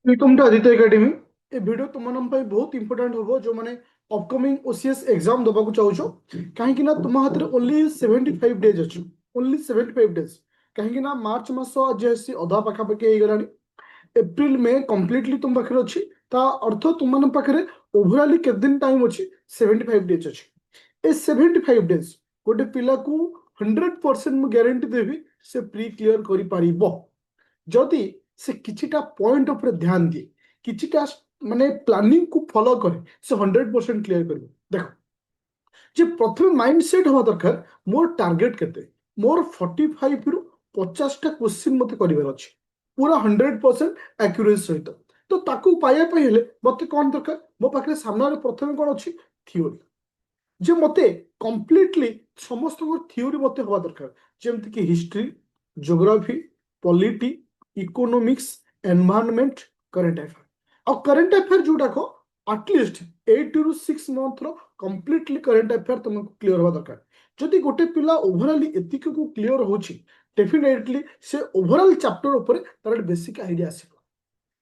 Welcome to Aditya academy. ए video तुम मन बहुत इंपोर्टेंट हम जो मैंने अपकमिंग ओसीएस एग्जाम दबाक चाहो कहीं तुम हाथ में ओनली 75 डेज अच्छे। ओनली 75 डेज कहीं मार्च मास आज आसी अधा पाखापाखि हो गला। एप्रिल मे कम्प्लीटली तुम पाखे अच्छी अर्थ तुम पाखे ओभराली केते दिन टाइम अच्छी 75 डेज अच्छी। ए 75 डेज गोटे पिला को 100% ग्यारंटी देवी से प्री क्लियर कर जदि से किछिटा पॉइंट उपर ध्यान दिए किछिटा माने प्लानिंग को फॉलो करे से 100% क्लियर कर। देखो जे प्रथम माइंडसेट हवा दरकार मोर टार्गेट केते मोर 45 रु 50 टा क्वेश्चन मते करिवार अछि पूरा 100% एक्यूरेसी सहित। तो ताकू पाया हेले मते कोन दरकार मो पाखरे सामने प्रथम कोन अछि थ्योरी जे मते कंप्लीटली समस्त थ्योरी मते हवा दरकार जेमति कि history geography polity economics environment current affair और करंट अफेयर जोटाक एटलिस्ट 8 रु 6 मंथ रो कंप्लीटली करंट अफेयर तुमको क्लियर होगा दरकार। जदि गोटे पिला ओवरऑली एतिक को क्लियर होची डेफिनेटली से ओवरऑल चैप्टर ऊपर तार बेसिक आइडिया आसीबो।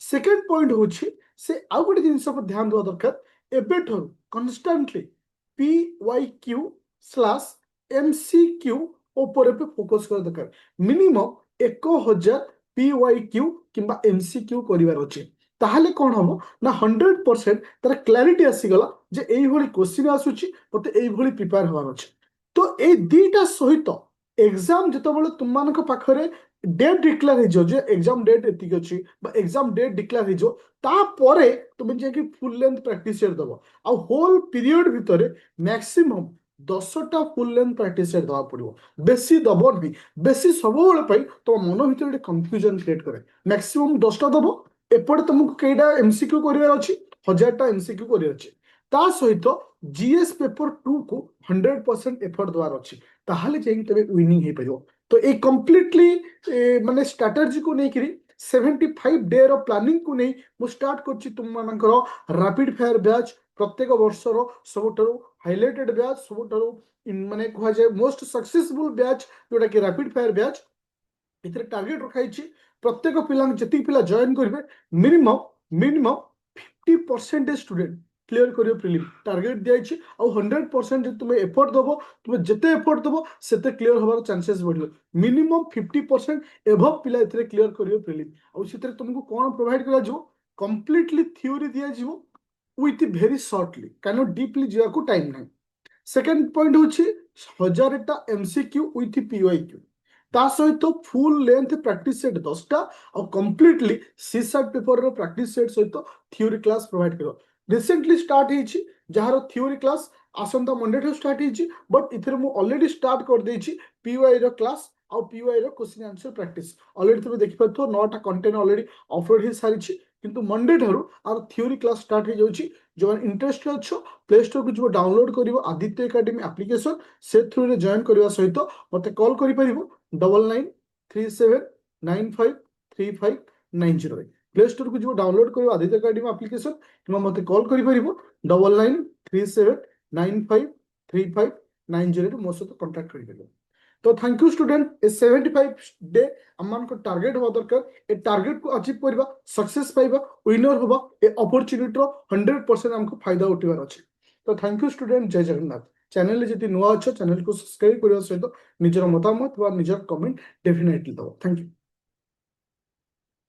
सेकंड पॉइंट होची से आउ गोटे जिंस पर ध्यान देवा दरकार एबेठो कांस्टेंटली PYQ स्लैश MCQ ऊपर पे फोकस कर दरकार। मिनिमम 1000 PYQ किंबा MCQ करिवार अछि ताहले कोन हम ना 100% तार क्लैरिटी आसीगला जे एई भली क्वेश्चन आसुची मते एई भली प्रिपेयर होवार अछि। तो ए दीटा सहित एग्जाम जतबेले तुम मानक पाखरे डेट डिक्लेयर हो जे एग्जाम डेट एतिक अछि बा एग्जाम डेट डिक्लेयर हो तापरे तुम जे फुल लेंथ प्रैक्टिस सेट दबो आ होल पीरियड भितरे मैक्सिमम 10टा फुल लेंथ प्रैक्टिस सेट दवा पड़ो बेसी दब नहीं बेसी सब तुम मन भर गोटे कन्फ्यूजन क्रिएट करे मैक्सिमम 10टा दब एपटे तुमको कईटा MCQ करार अच्छी 1000टा MCQ करार अच्छे ता सहित जीएस पेपर 2 को 100% एफर्ट द्वार अच्छी ताहले जाई तबे विनिंग हो पाइबो। तो ए कंप्लीटली माने स्ट्रेटजी को लेकिरी 75 डे रो प्लानिंग को नहीं मु स्टार्ट करछि तुम मानकर रैपिड फायर बैच प्रत्येक वर्षर सबठारु हाइलाइटेड बैच सबठारु माने कह जाए मोस्ट सक्सेसफुल बैच जोटा कि रैपिड फायर बैच इतरे टार्गेट रखाई प्रत्येक पिला जति पिला जॉइन करेंगे मिनिमम मिनिमम 50% स्टूडेंट क्लियर करियो प्रिलिम टार्गेट दिया और 100% तुम एफर्ट दबो तुम जिते एफर्ट दबो सेते क्लियर होबार चांसेस बढ़ियो। मिनिमम 50% एभव पिला इतरे क्लियर करियो प्रिलिम और सेते तुमको कोन प्रोवाइड करा जो कंप्लीटली थ्योरी दिया जीवो विथ वेरी शॉर्टली कानो डीपली जिया को टाइम नहीं। सेकंड पॉइंट होची 1000टा MCQ विथ PYQ ता सहित फुल लेंथ प्रैक्टिस सेट 10टा और कंप्लीटली सीसैट पेपर रो प्रैक्टिस सेट सहित थ्योरी क्लास प्रोवाइड करो। रिसेंटली स्टार्ट होईची जहार थ्योरी क्लास आसंता मंडे ठू स्टार्ट होईची बट इथरे मु ऑलरेडी स्टार्ट कर देईची PY रो क्लास और PY रो क्वेश्चन आंसर प्रैक्टिस ऑलरेडी तुम देखि पाथो 9टा कंटेंट ऑलरेडी अपलोड हो सारिची किंतु मंडे ठारू आर थ्योरी क्लास स्टार्ट हो जाउची। जो इंटरेस्ट अच्छो प्ले स्टोर को जो डाउनलोड करिवो आदित्य एकेडमी एप्लिकेशन से थ्रू रे जॉइन करबा सहित मते कॉल करि परिवो 9937953590 प्ले स्टोर को जो डाउनलोड करिवो आदित्य एकेडमी एप्लिकेशन कि मते कॉल करि परिवो 9937953590 मो सहित कांटेक्ट करि परिवो। तो थैंक यू स्टूडेंट ए 75 डे अमान को टार्गेट होवा दरकार ए टार्गेट को अचीव करबा सक्सेस पाइबा विनर होबा ए अपॉर्चुनिटी रो 100% हमको फायदा उठिबार अछि। तो थैंक यू स्टूडेंट जय जगन्नाथ। चैनल जति नुआ अच्छो चैनल को सब्सक्राइब करबा सहित निजर मतामत वा निजर कमेंट डेफिनेटली दो। Thank you.